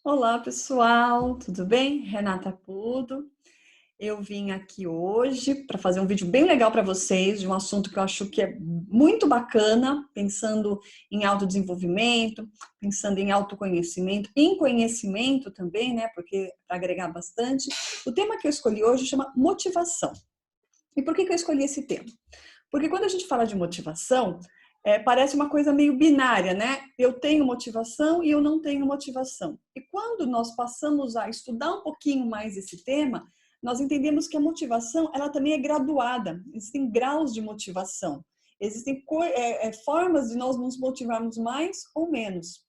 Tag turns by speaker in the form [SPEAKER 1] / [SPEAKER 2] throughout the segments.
[SPEAKER 1] Olá, pessoal, tudo bem? Renata Pudo. Eu vim aqui hoje para fazer um vídeo bem legal para vocês, de um assunto que eu acho que é muito bacana, pensando em autodesenvolvimento, pensando em autoconhecimento, em conhecimento também, né? Porque para agregar bastante. O tema que eu escolhi hoje chama motivação. E por que eu escolhi esse tema? Porque quando a gente fala de motivação, parece uma coisa meio binária, né? Eu tenho motivação e eu não tenho motivação. E quando nós passamos a estudar um pouquinho mais esse tema, nós entendemos que a motivação ela também é graduada. Existem graus de motivação. Existem formas de nós nos motivarmos mais ou menos.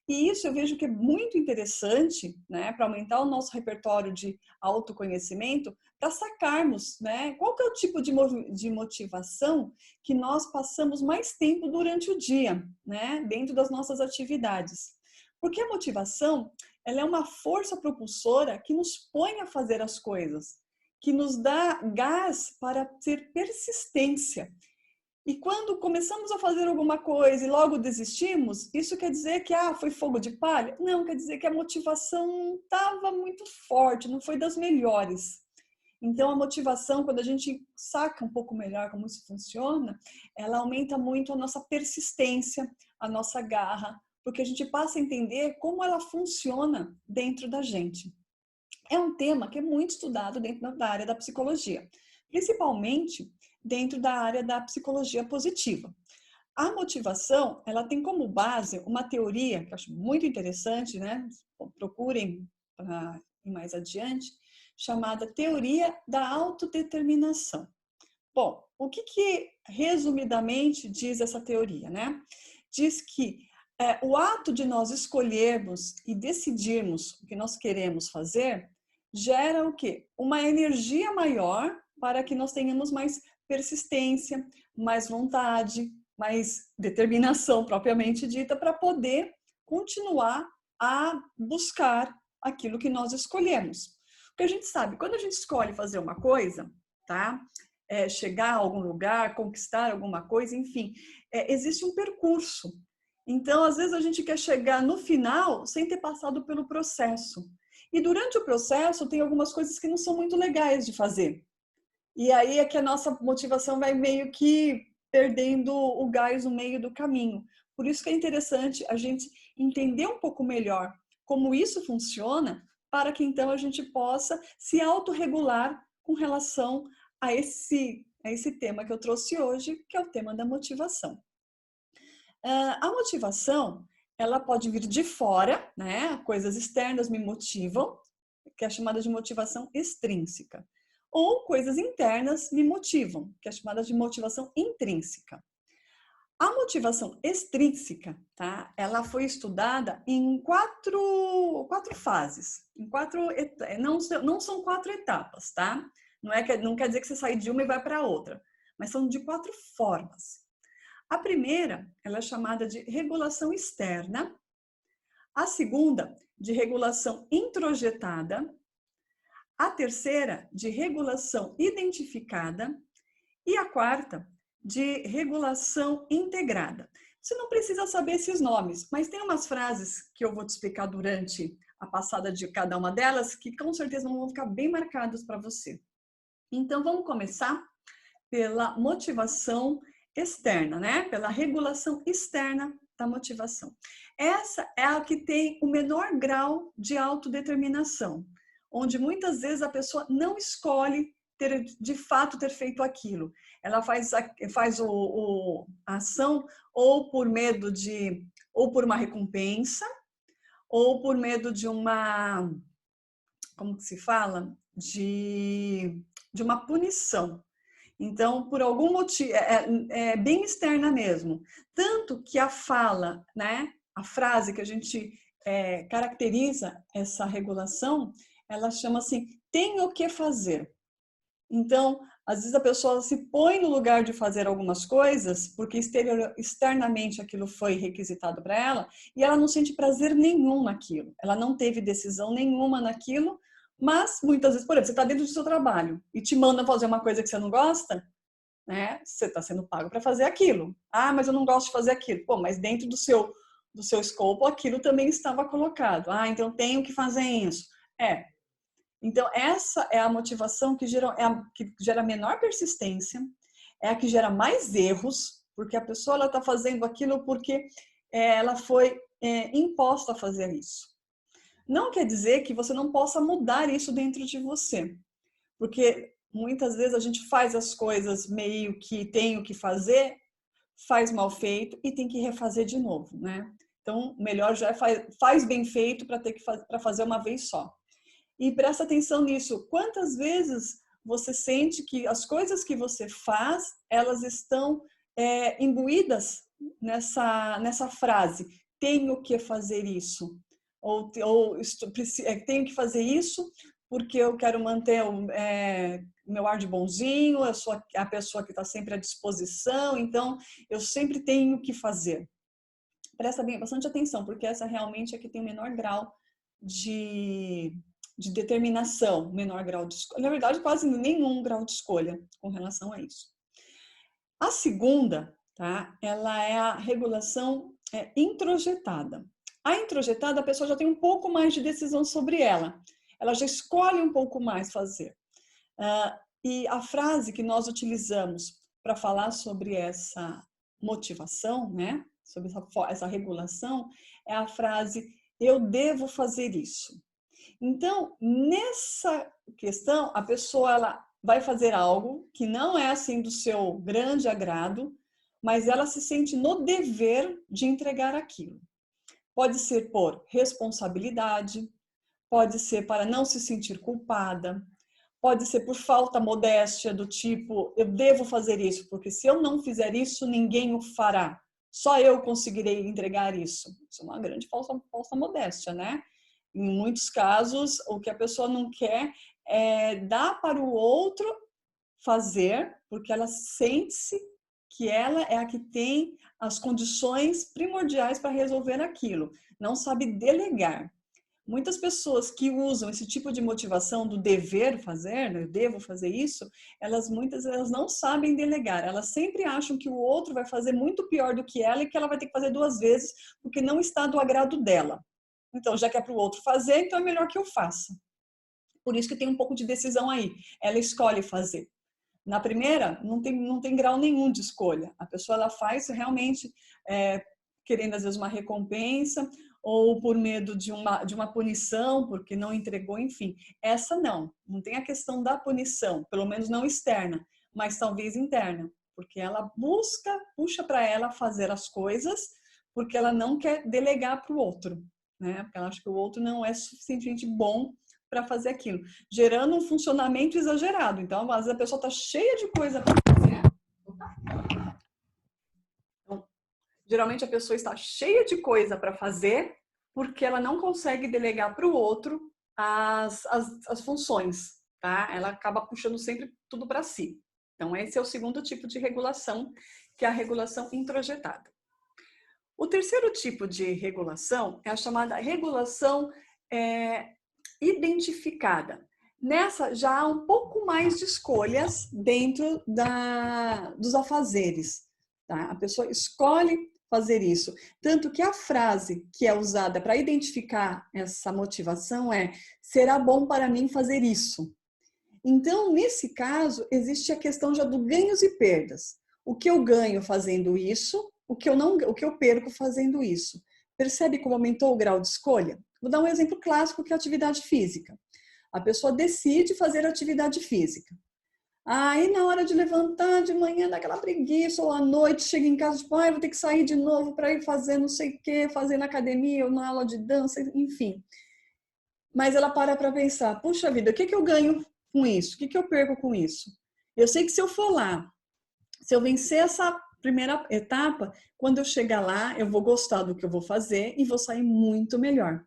[SPEAKER 1] E isso eu vejo que é muito interessante, né, para aumentar o nosso repertório de autoconhecimento, para sacarmos, né, qual que é o tipo de motivação que nós passamos mais tempo durante o dia, né, dentro das nossas atividades. Porque a motivação, ela é uma força propulsora que nos põe a fazer as coisas, que nos dá gás para ter persistência. E quando começamos a fazer alguma coisa e logo desistimos, isso quer dizer que foi fogo de palha? Não, quer dizer que a motivação não estava muito forte, não foi das melhores. Então, a motivação, quando a gente saca um pouco melhor como isso funciona, ela aumenta muito a nossa persistência, a nossa garra, porque a gente passa a entender como ela funciona dentro da gente. É um tema que é muito estudado dentro da área da psicologia, principalmente dentro da área da psicologia positiva. A motivação, ela tem como base uma teoria que eu acho muito interessante, né? Procurem para ir mais adiante, chamada teoria da autodeterminação. Bom, o que resumidamente diz essa teoria, né? Diz que o ato de nós escolhermos e decidirmos o que nós queremos fazer gera o quê? Uma energia maior para que nós tenhamos mais persistência, mais vontade, mais determinação propriamente dita para poder continuar a buscar aquilo que nós escolhemos. Porque a gente sabe, quando a gente escolhe fazer uma coisa, tá? Chegar a algum lugar, conquistar alguma coisa, enfim, existe um percurso. Então, às vezes a gente quer chegar no final sem ter passado pelo processo. E durante o processo tem algumas coisas que não são muito legais de fazer. E aí é que a nossa motivação vai meio que perdendo o gás no meio do caminho. Por isso que é interessante a gente entender um pouco melhor como isso funciona, para que então a gente possa se autorregular com relação a esse tema que eu trouxe hoje, que é o tema da motivação. A motivação, ela pode vir de fora, né? Coisas externas me motivam, que é chamada de motivação extrínseca. Ou coisas internas me motivam, que é chamada de motivação intrínseca. A motivação extrínseca, tá? Ela foi estudada em quatro fases, não são 4 etapas, tá? Não quer dizer que você sai de uma e vai para outra, mas são de 4 formas. A primeira, ela é chamada de regulação externa, a segunda, de regulação introjetada, a terceira, de regulação identificada e a quarta, de regulação integrada. Você não precisa saber esses nomes, mas tem umas frases que eu vou te explicar durante a passada de cada uma delas que com certeza vão ficar bem marcadas para você. Então, vamos começar pela motivação externa, né? Pela regulação externa da motivação. Essa é a que tem o menor grau de autodeterminação, onde muitas vezes a pessoa não escolhe de fato ter feito aquilo. Ela faz a ação ou por medo ou por uma recompensa, ou por medo de uma, como que se fala? De uma punição. Então, por algum motivo, é bem externa mesmo. Tanto que a fala, né, a frase que a gente caracteriza essa regulação, ela chama assim, tem o que fazer. Então, às vezes a pessoa se põe no lugar de fazer algumas coisas, porque externamente aquilo foi requisitado para ela, e ela não sente prazer nenhum naquilo. Ela não teve decisão nenhuma naquilo, mas muitas vezes, por exemplo, você está dentro do seu trabalho e te mandam fazer uma coisa que você não gosta, né? Você está sendo pago para fazer aquilo. Mas eu não gosto de fazer aquilo. Pô, mas dentro do seu escopo, aquilo também estava colocado. Ah, então tenho que fazer isso. Então essa é a motivação que gera menor persistência, é a que gera mais erros, porque a pessoa ela está fazendo aquilo porque ela foi imposta a fazer isso. Não quer dizer que você não possa mudar isso dentro de você, porque muitas vezes a gente faz as coisas meio que tem o que fazer, faz mal feito e tem que refazer de novo, né? Então, melhor já faz bem feito para fazer uma vez só. E presta atenção nisso. Quantas vezes você sente que as coisas que você faz, elas estão imbuídas nessa frase, tenho que fazer isso. Ou tenho que fazer isso porque eu quero manter meu ar de bonzinho, eu sou a pessoa que está sempre à disposição, então eu sempre tenho que fazer. Presta bastante atenção, porque essa realmente é que tem o menor grau de determinação, menor grau de escolha. Na verdade, quase nenhum grau de escolha com relação a isso. A segunda, tá? Ela é a regulação introjetada. A introjetada, a pessoa já tem um pouco mais de decisão sobre ela. Ela já escolhe um pouco mais fazer. E a frase que nós utilizamos para falar sobre essa motivação, né? Sobre essa regulação, é a frase, eu devo fazer isso. Então, nessa questão, a pessoa ela vai fazer algo que não é assim do seu grande agrado, mas ela se sente no dever de entregar aquilo. Pode ser por responsabilidade, pode ser para não se sentir culpada, pode ser por falta modéstia, do tipo, eu devo fazer isso, porque se eu não fizer isso, ninguém o fará. Só eu conseguirei entregar isso. Isso é uma grande falsa modéstia, né? Em muitos casos, o que a pessoa não quer é dar para o outro fazer, porque ela sente-se que ela é a que tem as condições primordiais para resolver aquilo. Não sabe delegar. Muitas pessoas que usam esse tipo de motivação do dever fazer, né, eu devo fazer isso, muitas vezes não sabem delegar. Elas sempre acham que o outro vai fazer muito pior do que ela e que ela vai ter que fazer 2 vezes porque não está do agrado dela. Então, já que é para o outro fazer, então é melhor que eu faça. Por isso que tem um pouco de decisão aí. Ela escolhe fazer. Na primeira, não tem grau nenhum de escolha. A pessoa ela faz realmente querendo, às vezes, uma recompensa ou por medo de uma punição, porque não entregou, enfim. Essa não tem a questão da punição, pelo menos não externa, mas talvez interna, porque ela puxa para ela fazer as coisas, porque ela não quer delegar para o outro, né? Porque ela acha que o outro não é suficientemente bom para fazer aquilo, gerando um funcionamento exagerado. Então, às vezes a pessoa está cheia de coisa para fazer. Então, geralmente a pessoa está cheia de coisa para fazer porque ela não consegue delegar para o outro as funções, tá? Ela acaba puxando sempre tudo para si. Então, esse é o segundo tipo de regulação, que é a regulação introjetada. O terceiro tipo de regulação é a chamada regulação identificada. Nessa já há um pouco mais de escolhas dentro dos afazeres. Tá? A pessoa escolhe fazer isso. Tanto que a frase que é usada para identificar essa motivação é: será bom para mim fazer isso. Então, nesse caso, existe a questão já do ganhos e perdas. O que eu ganho fazendo isso, o que eu perco fazendo isso. Percebe como aumentou o grau de escolha? Vou dar um exemplo clássico, que é a atividade física. A pessoa decide fazer atividade física. Aí, na hora de levantar de manhã, dá aquela preguiça, ou à noite, chega em casa, tipo, vou ter que sair de novo para ir fazer não sei o quê, fazer na academia, ou na aula de dança, enfim. Mas ela para pensar, puxa vida, o que eu ganho com isso? O que eu perco com isso? Eu sei que se eu for lá, se eu vencer essa primeira etapa, quando eu chegar lá, eu vou gostar do que eu vou fazer e vou sair muito melhor.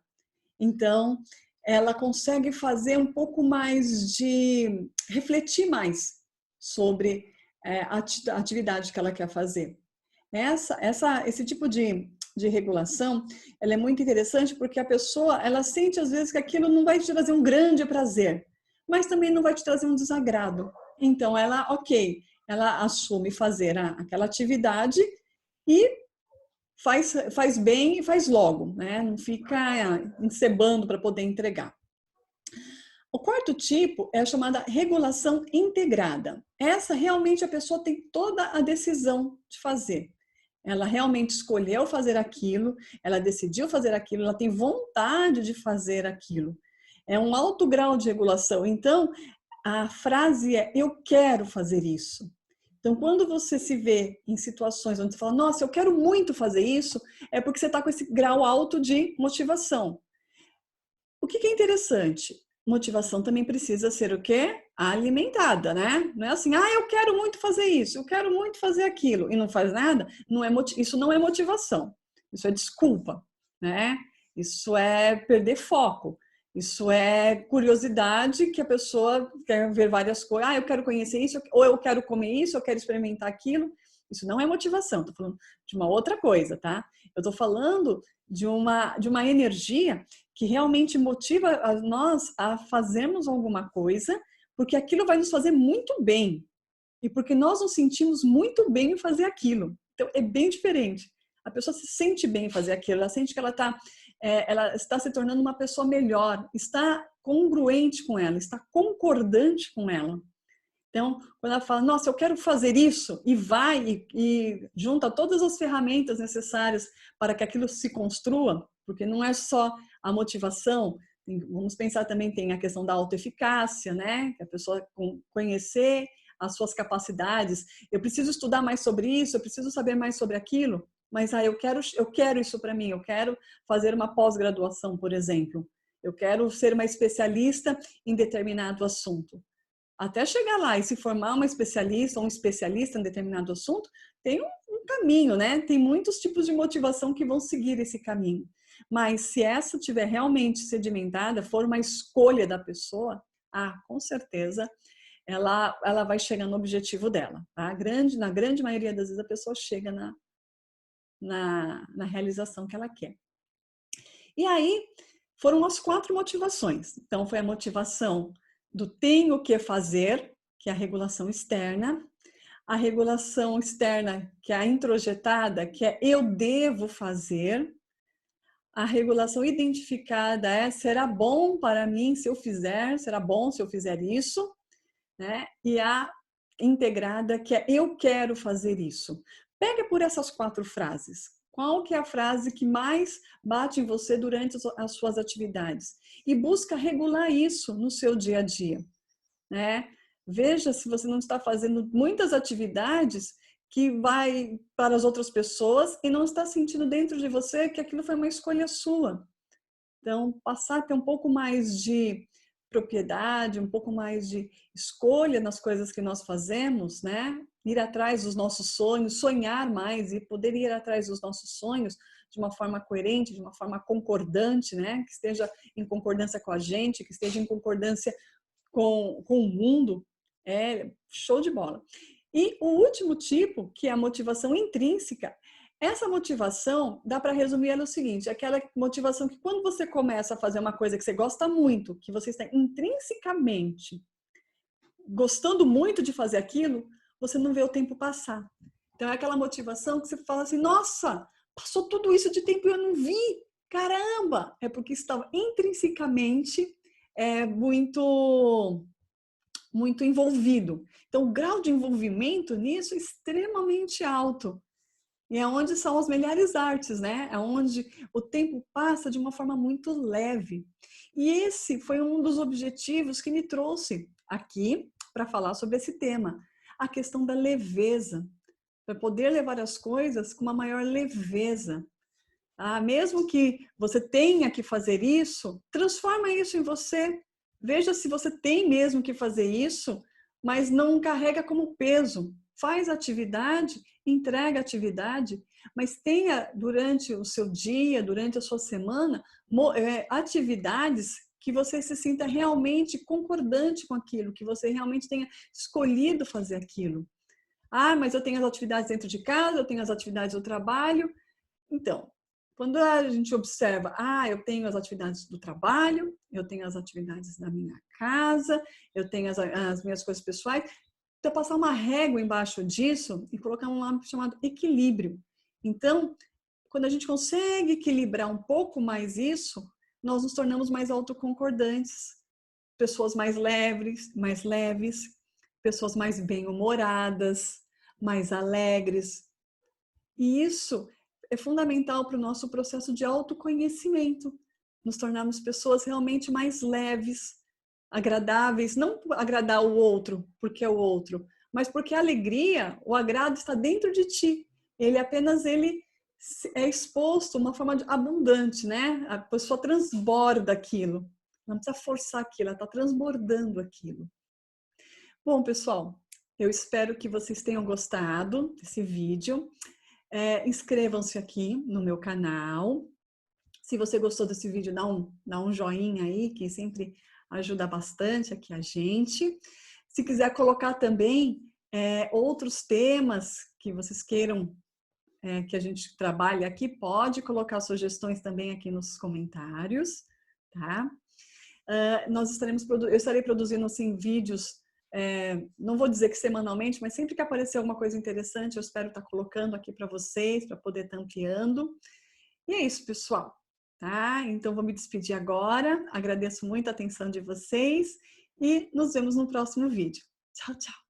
[SPEAKER 1] Então, ela consegue fazer um pouco mais de refletir mais sobre a atividade que ela quer fazer. Esse tipo de regulação, ela é muito interessante porque a pessoa, ela sente às vezes que aquilo não vai te trazer um grande prazer, mas também não vai te trazer um desagrado. Então, ela assume fazer aquela atividade e faz bem e faz logo, né? Não fica encebando para poder entregar. O quarto tipo é a chamada regulação integrada. Essa realmente a pessoa tem toda a decisão de fazer. Ela realmente escolheu fazer aquilo, ela decidiu fazer aquilo, ela tem vontade de fazer aquilo. É um alto grau de regulação. Então, a frase é: eu quero fazer isso. Então, quando você se vê em situações onde você fala, nossa, eu quero muito fazer isso, é porque você está com esse grau alto de motivação. O que é interessante? Motivação também precisa ser o quê? Alimentada, né? Não é assim, eu quero muito fazer isso, eu quero muito fazer aquilo, e não faz nada, isso não é motivação, isso é desculpa, né? Isso é perder foco, isso é curiosidade que a pessoa quer ver várias coisas, eu quero conhecer isso, ou eu quero comer isso, eu quero experimentar aquilo. Isso não é motivação, estou falando de uma outra coisa, tá? Eu estou falando de uma energia que realmente motiva a nós a fazermos alguma coisa, porque aquilo vai nos fazer muito bem. E porque nós nos sentimos muito bem em fazer aquilo. Então, é bem diferente. A pessoa se sente bem em fazer aquilo, ela sente que ela está se tornando uma pessoa melhor, está congruente com ela, está concordante com ela. Então, quando ela fala, nossa, eu quero fazer isso, e vai e junta todas as ferramentas necessárias para que aquilo se construa, porque não é só a motivação, vamos pensar também, tem a questão da autoeficácia, né? Que a pessoa conhecer as suas capacidades. Eu preciso estudar mais sobre isso, eu preciso saber mais sobre aquilo, mas eu quero isso para mim, eu quero fazer uma pós-graduação, por exemplo. Eu quero ser uma especialista em determinado assunto. Até chegar lá e se formar uma especialista ou um especialista em determinado assunto, tem um caminho, né? Tem muitos tipos de motivação que vão seguir esse caminho. Mas se essa tiver realmente sedimentada, for uma escolha da pessoa, com certeza ela vai chegar no objetivo dela. Tá? Na grande maioria das vezes a pessoa chega na realização que ela quer. E aí foram as 4 motivações. Então foi a motivação do tenho que fazer, que é a regulação externa, a regulação externa, que é a introjetada, que é eu devo fazer, a regulação identificada é será bom para mim se eu fizer, será bom se eu fizer isso, né? E a integrada, que é eu quero fazer isso. Pega por essas 4 frases. Qual que é a frase que mais bate em você durante as suas atividades? E busca regular isso no seu dia a dia, né? Veja se você não está fazendo muitas atividades que vai para as outras pessoas e não está sentindo dentro de você que aquilo foi uma escolha sua. Então, passar a ter um pouco mais de propriedade, um pouco mais de escolha nas coisas que nós fazemos, né? Ir atrás dos nossos sonhos, sonhar mais e poder ir atrás dos nossos sonhos de uma forma coerente, de uma forma concordante, né? Que esteja em concordância com a gente, que esteja em concordância com o mundo, é show de bola. E o último tipo, que é a motivação intrínseca, essa motivação, dá para resumir ela o seguinte, aquela motivação que quando você começa a fazer uma coisa que você gosta muito, que você está intrinsecamente gostando muito de fazer aquilo, você não vê o tempo passar. Então é aquela motivação que você fala assim, nossa, passou tudo isso de tempo e eu não vi, caramba! É porque estava intrinsecamente muito envolvido. Então, o grau de envolvimento nisso é extremamente alto. E é onde são as melhores artes, né? É onde o tempo passa de uma forma muito leve. E esse foi um dos objetivos que me trouxe aqui para falar sobre esse tema, a questão da leveza, para poder levar as coisas com uma maior leveza. Mesmo que você tenha que fazer isso, transforma isso em você. Veja se você tem mesmo que fazer isso, mas não carrega como peso. Faz atividade, entrega atividade, mas tenha durante o seu dia, durante a sua semana, atividades que você se sinta realmente concordante com aquilo, que você realmente tenha escolhido fazer aquilo. Mas eu tenho as atividades dentro de casa, eu tenho as atividades do trabalho. Então, quando a gente observa, eu tenho as atividades do trabalho, eu tenho as atividades da minha casa, eu tenho as minhas coisas pessoais, então passar uma régua embaixo disso e colocar um nome chamado equilíbrio. Então, quando a gente consegue equilibrar um pouco mais isso, nós nos tornamos mais autoconcordantes, pessoas mais leves, pessoas mais bem-humoradas, mais alegres. E isso é fundamental para o nosso processo de autoconhecimento, nos tornarmos pessoas realmente mais leves, agradáveis, não agradar o outro porque é o outro, mas porque a alegria, o agrado está dentro de ti. Ele é exposto de uma forma abundante, né? A pessoa transborda aquilo. Não precisa forçar aquilo, ela está transbordando aquilo. Bom, pessoal, eu espero que vocês tenham gostado desse vídeo. Inscrevam-se aqui no meu canal. Se você gostou desse vídeo, dá um joinha aí, que sempre ajuda bastante aqui a gente. Se quiser colocar também outros temas que vocês queiram que a gente trabalhe aqui, pode colocar sugestões também aqui nos comentários, tá? Eu estarei produzindo assim vídeos, não vou dizer que semanalmente, mas sempre que aparecer alguma coisa interessante, eu espero estar colocando aqui para vocês, para poder estar ampliando. E é isso, pessoal, tá? Então vou me despedir agora, agradeço muito a atenção de vocês e nos vemos no próximo vídeo. Tchau, tchau!